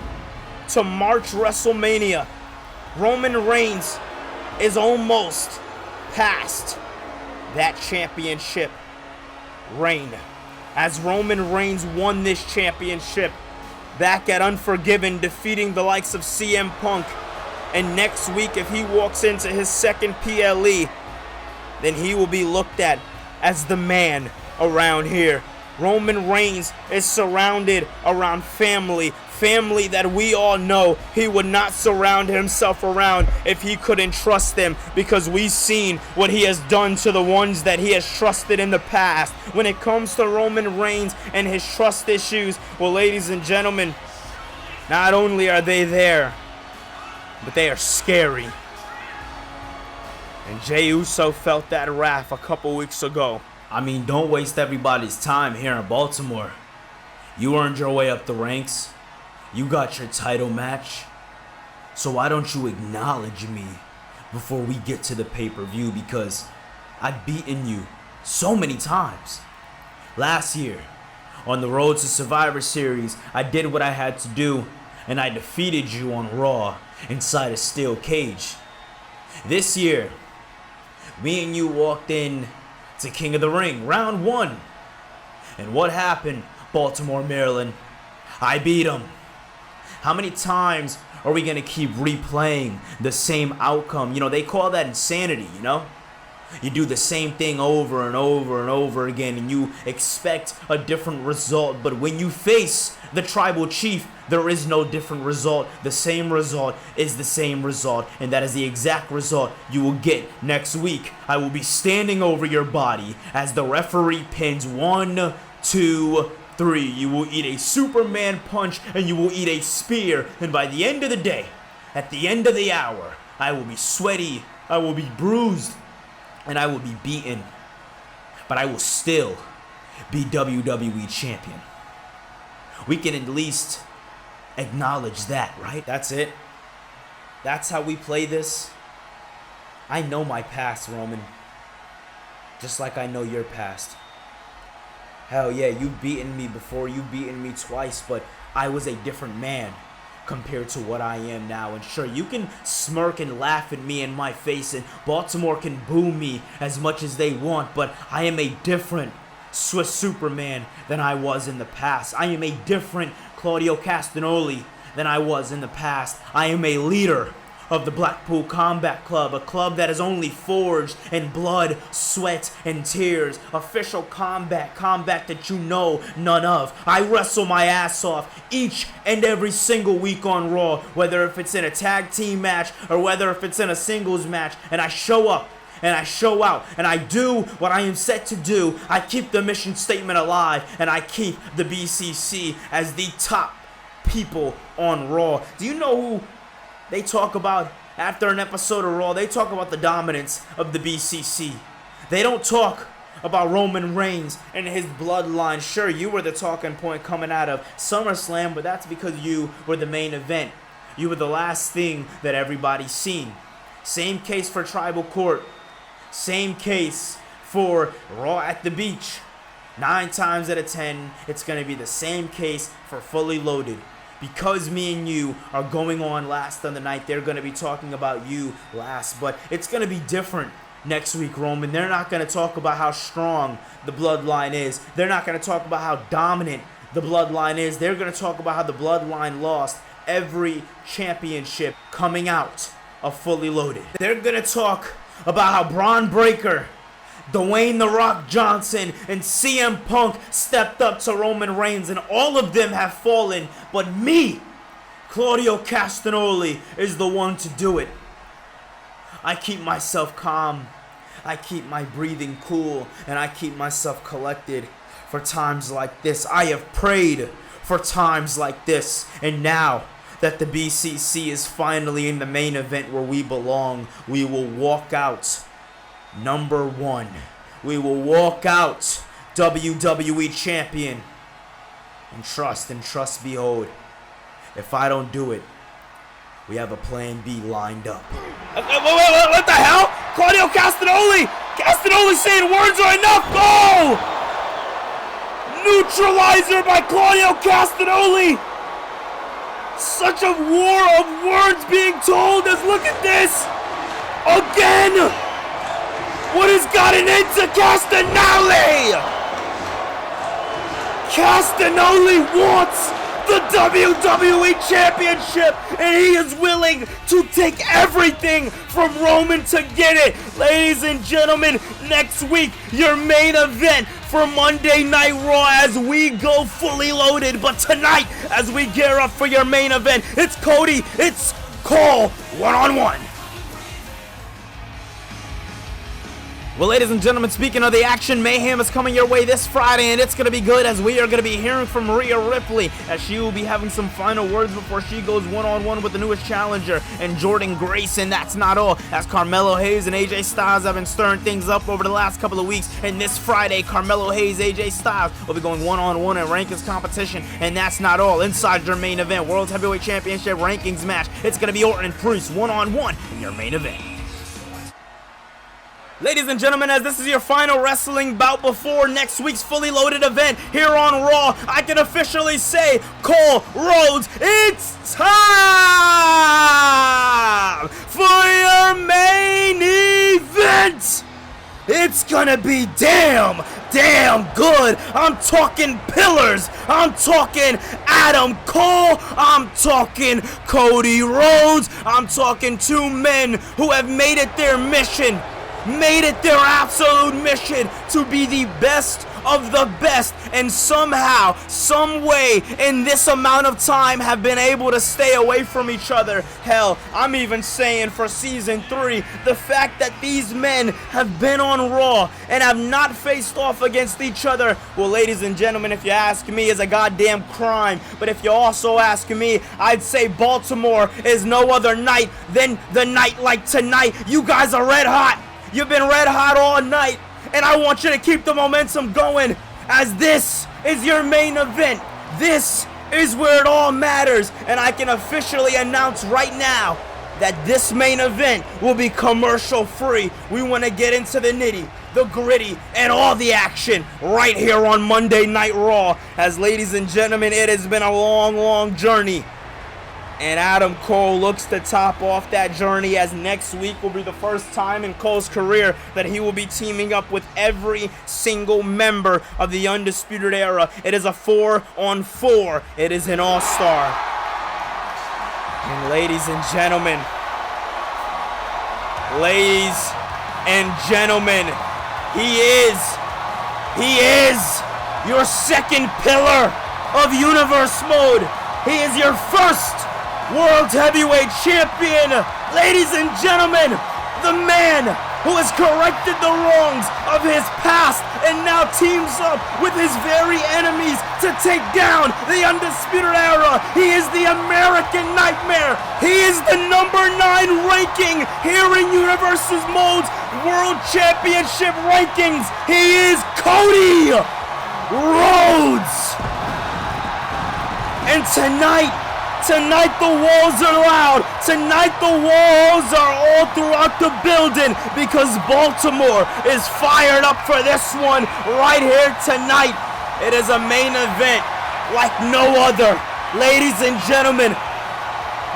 to March WrestleMania. Roman Reigns is almost past that championship reign, as Roman Reigns won this championship back at Unforgiven, defeating the likes of CM Punk. And next week, if he walks into his second PLE, then he will be looked at as the man around here. Roman Reigns is surrounded around family that we all know he would not surround himself around if he couldn't trust them, because we've seen what he has done to the ones that he has trusted in the past. When it comes to Roman Reigns and his trust issues, well, ladies and gentlemen, not only are they there, but they are scary. And Jey Uso felt that wrath a couple weeks ago. I mean, don't waste everybody's time here in Baltimore. You earned your way up the ranks. You got your title match. So why don't you acknowledge me before we get to the pay-per-view? Because I've beaten you so many times. Last year, on the road to Survivor Series, I did what I had to do, and I defeated you on Raw inside a steel cage. This year, me and you walked in to King of the Ring, round 1. And what happened, Baltimore, Maryland? I beat him. How many times are we going to keep replaying the same outcome? You know, they call that insanity, you know? You do the same thing over and over and over again, and you expect a different result. But when you face the tribal chief, there is no different result. The same result is the same result, and that is the exact result you will get next week. I will be standing over your body as the referee pins 1, 2, 3. You will eat a Superman punch, and you will eat a spear, and by the end of the day, at the end of the hour, I will be sweaty, I will be bruised, and I will be beaten, but I will still be WWE Champion. We can at least acknowledge that, right? That's it. That's how we play this. I know my past, Roman. Just like I know your past. Hell yeah, you've beaten me before. You've beaten me twice, but I was a different man compared to what I am now. And sure, you can smirk and laugh at me in my face, and Baltimore can boo me as much as they want, but I am a different Swiss Superman than I was in the past. I am a different Claudio Castagnoli than I was in the past. I am a leader of the Blackpool Combat Club, a club that is only forged in blood, sweat, and tears. Official combat that you know none of. I wrestle my ass off each and every single week on Raw, whether if it's in a tag team match or whether if it's in a singles match, and I show up and I show out and I do what I am set to do. I keep the mission statement alive, and I keep the BCC as the top people on Raw. Do you know who they talk about after an episode of Raw? They talk about the dominance of the BCC. They don't talk about Roman Reigns and his bloodline. Sure, you were the talking point coming out of SummerSlam, but that's because you were the main event. You were the last thing that everybody's seen. Same case for Tribal Court. Same case for Raw at the Beach. 9 times out of 10, it's going to be the same case for Fully Loaded. Because me and you are going on last on the night, they're going to be talking about you last. But it's going to be different next week, Roman. They're not going to talk about how strong the Bloodline is. They're not going to talk about how dominant the Bloodline is. They're going to talk about how the Bloodline lost every championship coming out of Fully Loaded. They're going to talk about how Braun Breaker, Dwayne "The Rock" Johnson, and CM Punk stepped up to Roman Reigns, and all of them have fallen, but me, Claudio Castagnoli, is the one to do it. I keep myself calm, I keep my breathing cool, and I keep myself collected for times like this. I have prayed for times like this, and now that the BCC is finally in the main event where we belong, we will walk out number one. We will walk out WWE champion. And trust behold, if I don't do it, we have a plan B lined up. What the hell? Claudio Castagnoli! Castagnoli saying words are enough! Oh! Neutralizer by Claudio Castagnoli! Such a war of words being told as look at this! Again! What has gotten into Castagnoli? Castagnoli wants the WWE Championship, and he is willing to take everything from Roman to get it. Ladies and gentlemen, next week, your main event for Monday Night Raw as we go Fully Loaded. But tonight, as we gear up for your main event, it's Cody, it's Cole, one-on-one. Well, ladies and gentlemen, speaking of the action, Mayhem is coming your way this Friday, and it's going to be good as we are going to be hearing from Rhea Ripley as she will be having some final words before she goes one-on-one with the newest challenger and Jordan Grayson. That's not all, as Carmelo Hayes and AJ Styles have been stirring things up over the last couple of weeks, and this Friday, Carmelo Hayes, AJ Styles will be going one-on-one in rankings competition, and that's not all. Inside your main event, World Heavyweight Championship rankings match, it's going to be Orton and Priest one-on-one in your main event. Ladies and gentlemen, as this is your final wrestling bout before next week's Fully Loaded event here on Raw, I can officially say, Cole Rhodes, it's time for your main event! It's gonna be damn good. I'm talking pillars. I'm talking Adam Cole. I'm talking Cody Rhodes. I'm talking two men who have made it their mission, made it their absolute mission to be the best of the best, and somehow, some way, in this amount of time have been able to stay away from each other. Hell, I'm even saying for season 3, the fact that these men have been on Raw and have not faced off against each other, well, ladies and gentlemen, if you ask me, is a goddamn crime. But if you also ask me, I'd say Baltimore is no other night than the night like tonight. You guys are red hot. You've been red hot all night, and I want you to keep the momentum going, as this is your main event. This is where it all matters, and I can officially announce right now that this main event will be commercial free. We want to get into the nitty, the gritty, and all the action right here on Monday Night Raw, as ladies and gentlemen, it has been a long journey. And Adam Cole looks to top off that journey, as next week will be the first time in Cole's career that he will be teaming up with every single member of the Undisputed Era. It is a 4-on-4. It is an all-star. And ladies and gentlemen, he is your second pillar of Universe Mode. He is your first World Heavyweight Champion. Ladies and gentlemen, the man who has corrected the wrongs of his past and now teams up with his very enemies to take down the Undisputed Era. He is the American Nightmare. He is the number 9 ranking here in Universe's Mode's World Championship rankings. He is Cody Rhodes. And tonight the walls are loud. Tonight the walls are all throughout the building, because Baltimore is fired up for this one right here tonight. It is a main event like no other. Ladies and gentlemen,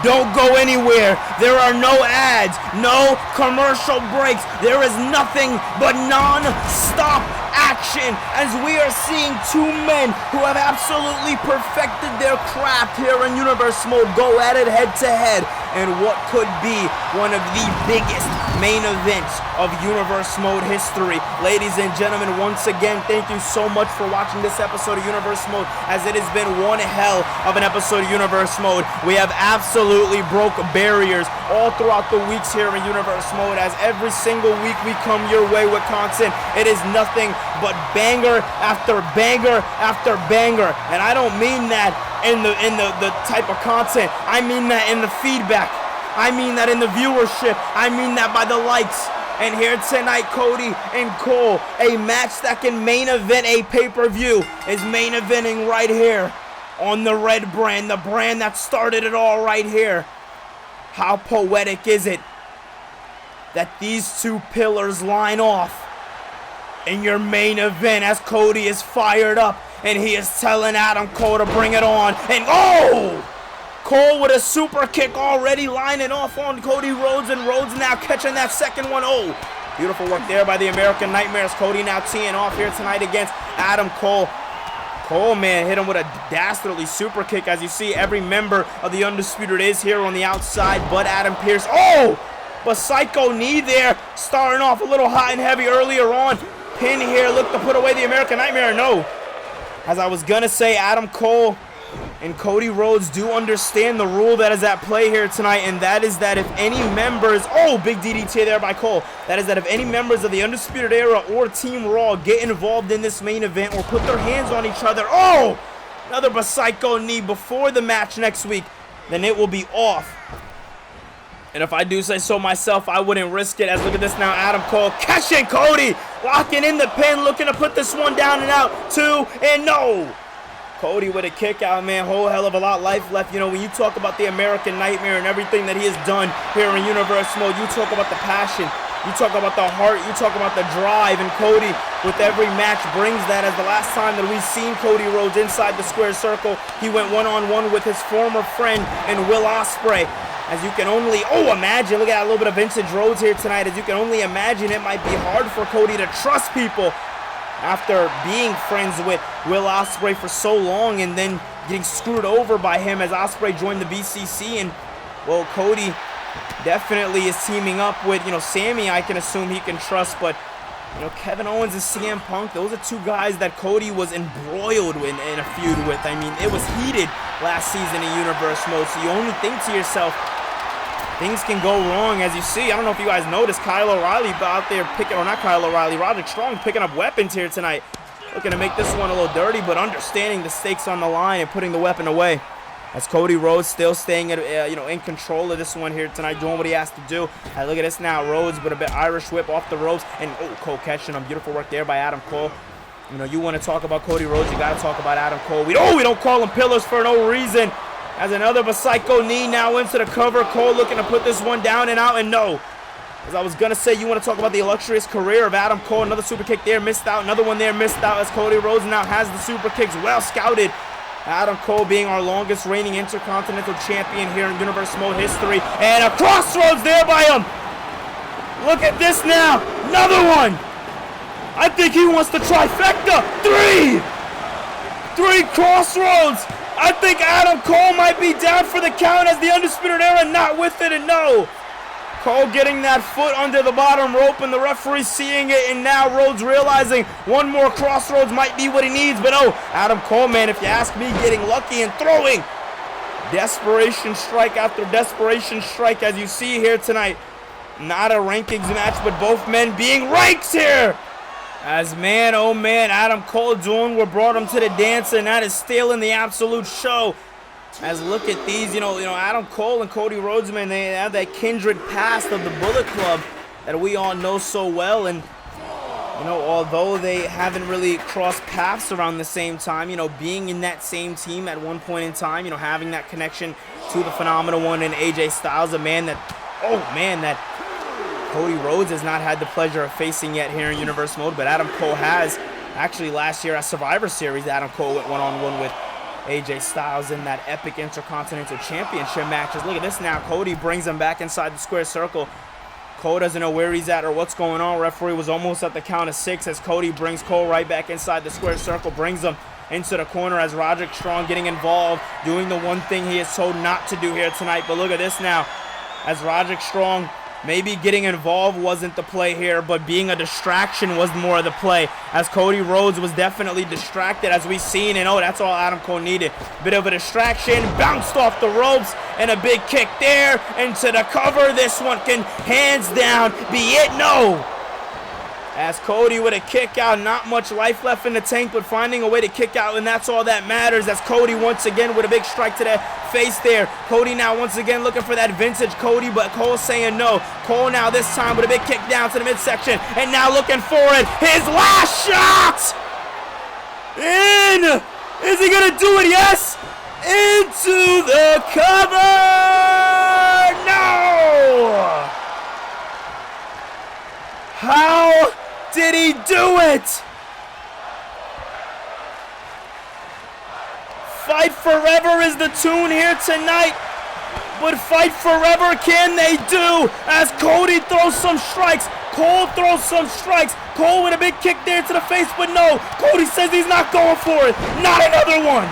Don't go anywhere. There are no ads, no commercial breaks. There is nothing but non-stop action as we are seeing two men who have absolutely perfected their craft here in Universe Mode go at it head to head in what could be one of the biggest main events of Universe Mode history. Ladies and gentlemen, once again, thank you so much for watching this episode of Universe Mode, as it has been one hell of an episode of Universe Mode. We have absolutely broke barriers all throughout the weeks here in Universe Mode, as every single week we come your way with content. It is nothing but banger after banger after banger, and I don't mean that in the type of content. I mean that in the feedback. I mean that in the viewership. I mean that by the likes. And here tonight, Cody and Cole, a match that can main event a pay-per-view, is main eventing right here on the red brand, the brand that started it all right here. How poetic is it that these two pillars line off in your main event as Cody is fired up and he is telling Adam Cole to bring it on. And oh! Cole with a super kick already lining off on Cody Rhodes, and Rhodes now catching that second one. Oh, beautiful work there by the American Nightmares. Cody now teeing off here tonight against Adam Cole. Cole, man, hit him with a dastardly super kick. As you see, every member of the Undisputed is here on the outside but Adam Pearce. Oh, but Psycho knee there, starting off a little hot and heavy earlier on. Pin here, look to put away the American Nightmare. No, as I was going to say, Adam Cole and Cody Rhodes do understand the rule that is at play here tonight, and that is that if any members, oh, big DDT there by Cole, that is that if any members of the Undisputed Era or Team Raw get involved in this main event or put their hands on each other, oh, another Psycho knee before the match next week, then it will be off. And if I do say so myself, I wouldn't risk it. As look at this now, Adam Cole catching Cody, locking in the pin, looking to put this one down and out, two, and no. Cody with a kick out, man. Whole hell of a lot life left. You know, when you talk about the American Nightmare and everything that he has done here in Universe Mode, you talk about the passion, you talk about the heart, you talk about the drive, and Cody with every match brings that. As the last time that we've seen Cody Rhodes inside the square circle, he went one-on-one with his former friend and Will Ospreay. As you can only, imagine, look at that little bit of vintage Rhodes here tonight. As you can only imagine, it might be hard for Cody to trust people after being friends with Will Ospreay for so long and then getting screwed over by him as Ospreay joined the BCC. And, well, Cody definitely is teaming up with, Sammy, I can assume he can trust. But, Kevin Owens and CM Punk, those are two guys that Cody was embroiled in a feud with. I mean, it was heated last season in Universe Mode. So you only think to yourself, things can go wrong. As you see, I don't know if you guys noticed, Kyle O'Reilly out there picking, or not Kyle O'Reilly, Roderick Strong picking up weapons here tonight. Looking to make this one a little dirty, but understanding the stakes on the line and putting the weapon away. As Cody Rhodes still staying in control of this one here tonight, doing what he has to do. And look at this now, Rhodes with a bit Irish whip off the ropes, and Cole catching him. Beautiful work there by Adam Cole. You want to talk about Cody Rhodes, you got to talk about Adam Cole. We don't call him pillars for no reason. As another Psycho knee now into the cover. Cole looking to put this one down and out, and no. As I was going to say, you want to talk about the illustrious career of Adam Cole. Another super kick there, missed out. Another one there, missed out, as Cody Rhodes now has the super kicks well scouted. Adam Cole being our longest reigning Intercontinental Champion here in Universe Mode history. And a crossroads there by him. Look at this now. Another one. I think he wants the trifecta. Three crossroads. I think Adam Cole might be down for the count as the Undisputed Era not with it, and no. Cole getting that foot under the bottom rope and the referee seeing it, and now Rhodes realizing one more crossroads might be what he needs. But Adam Cole, man, if you ask me, getting lucky and throwing desperation strike after desperation strike, as you see here tonight. Not a rankings match, but both men being ranked here. As man, oh man, Adam Cole doing what brought him to the dance, and that is stealing the absolute show. As look at these, Adam Cole and Cody Rhodes, man, they have that kindred past of the Bullet Club that we all know so well. And, although they haven't really crossed paths around the same time, being in that same team at one point in time, having that connection to the Phenomenal One and AJ Styles, a man that, that Cody Rhodes has not had the pleasure of facing yet here in Universe Mode, but Adam Cole has. Actually, last year at Survivor Series, Adam Cole went one-on-one with AJ Styles in that epic Intercontinental Championship matches. Look at this now. Cody brings him back inside the square circle. Cole doesn't know where he's at or what's going on. Referee was almost at the count of 6 as Cody brings Cole right back inside the square circle, brings him into the corner as Roderick Strong getting involved, doing the one thing he is told not to do here tonight. But look at this now, as Roderick Strong, maybe getting involved wasn't the play here, but being a distraction was more of the play, as Cody Rhodes was definitely distracted, as we've seen, and oh, that's all Adam Cole needed. Bit of a distraction, bounced off the ropes, and a big kick there into the cover. This one can hands down be it. No! As Cody with a kick out, not much life left in the tank, but finding a way to kick out, and that's all that matters, as Cody once again with a big strike to the face there. Cody now once again looking for that vintage Cody, but Cole saying no. Cole now this time with a big kick down to the midsection, and now looking for it. His last shot! In! Is he gonna do it? Yes! Into the cover! No! How did he do it? Fight forever is the tune here tonight, but fight forever can they do, as Cody throws some strikes, Cole throws some strikes, Cole with a big kick there to the face, but no, Cody says he's not going for it. Not another one.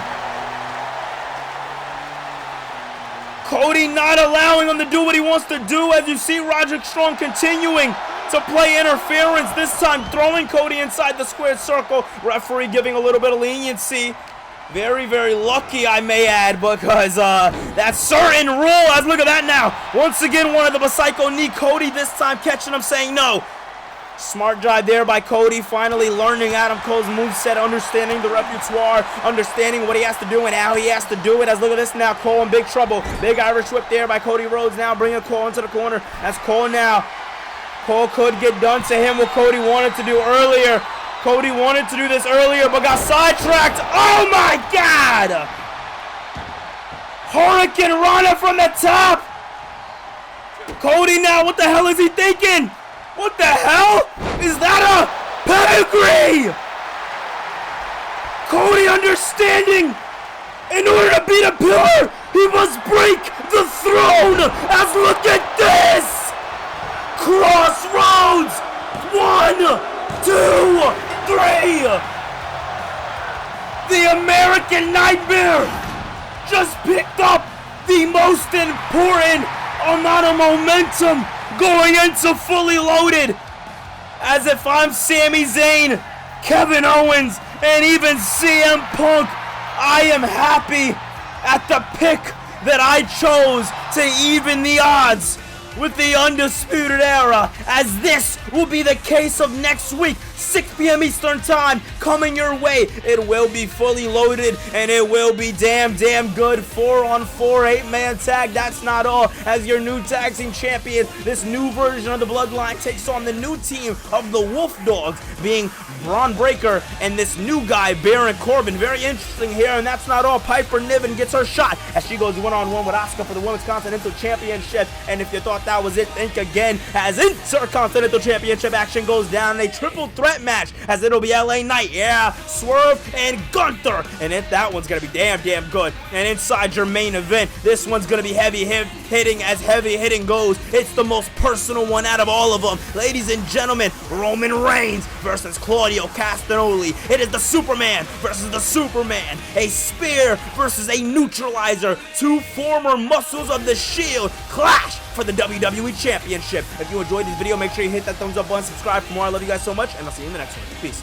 Cody not allowing him to do what he wants to do, as you see Roderick Strong continuing to play interference, this time throwing Cody inside the square circle. Referee giving a little bit of leniency. Very, very lucky, I may add, because that certain rule, as look at that now. Once again, one of the Psycho knee. Cody this time catching him, saying no. Smart drive there by Cody, finally learning Adam Cole's moveset, understanding the repertoire, understanding what he has to do and how he has to do it. As look at this now, Cole in big trouble. Big Irish whip there by Cody Rhodes, now bringing Cole into the corner. As Cole now, Cole could get done to him what Cody wanted to do earlier. Cody wanted to do this earlier, but got sidetracked. Oh my God! Hurricane Rana from the top. Cody now, what the hell is he thinking? What the hell? Is that a pedigree? Cody understanding, in order to beat a pillar, he must break the throne. As look at this! Crossroads! 1, 2, 3! The American Nightmare just picked up the most important amount of momentum going into Fully Loaded. As if I'm Sami Zayn, Kevin Owens, and even CM Punk, I am happy at the pick that I chose to even the odds with the Undisputed Era, as this will be the case of next week, 6 p.m. Eastern Time, coming your way. It will be Fully Loaded, and it will be damn good. 4-on-4 8-man tag. That's not all, as your new tag team champions, this new version of the Bloodline takes on the new team of the Wolf Dogs, being Braun Breaker and this new guy, Baron Corbin. Very interesting here, and that's not all. Piper Niven gets her shot as she goes one-on-one with Asuka for the Women's Continental Championship. And if you thought that was it, think again, as Intercontinental Championship action goes down. A triple threat match, as it'll be LA Knight, yeah, Swerve and Gunther, and that one's gonna be damn good. And inside your main event, this one's gonna be heavy hitting, as heavy hitting goes. It's the most personal one out of all of them, ladies and gentlemen. Roman Reigns versus Claudio Castagnoli. It is the Superman versus the Superman, a spear versus a neutralizer. Two former muscles of the Shield clash for the WWE Championship. If you enjoyed this video, make sure you hit that thumbs up button, subscribe for more. I love you guys so much, and I'll see you in the next one. Peace.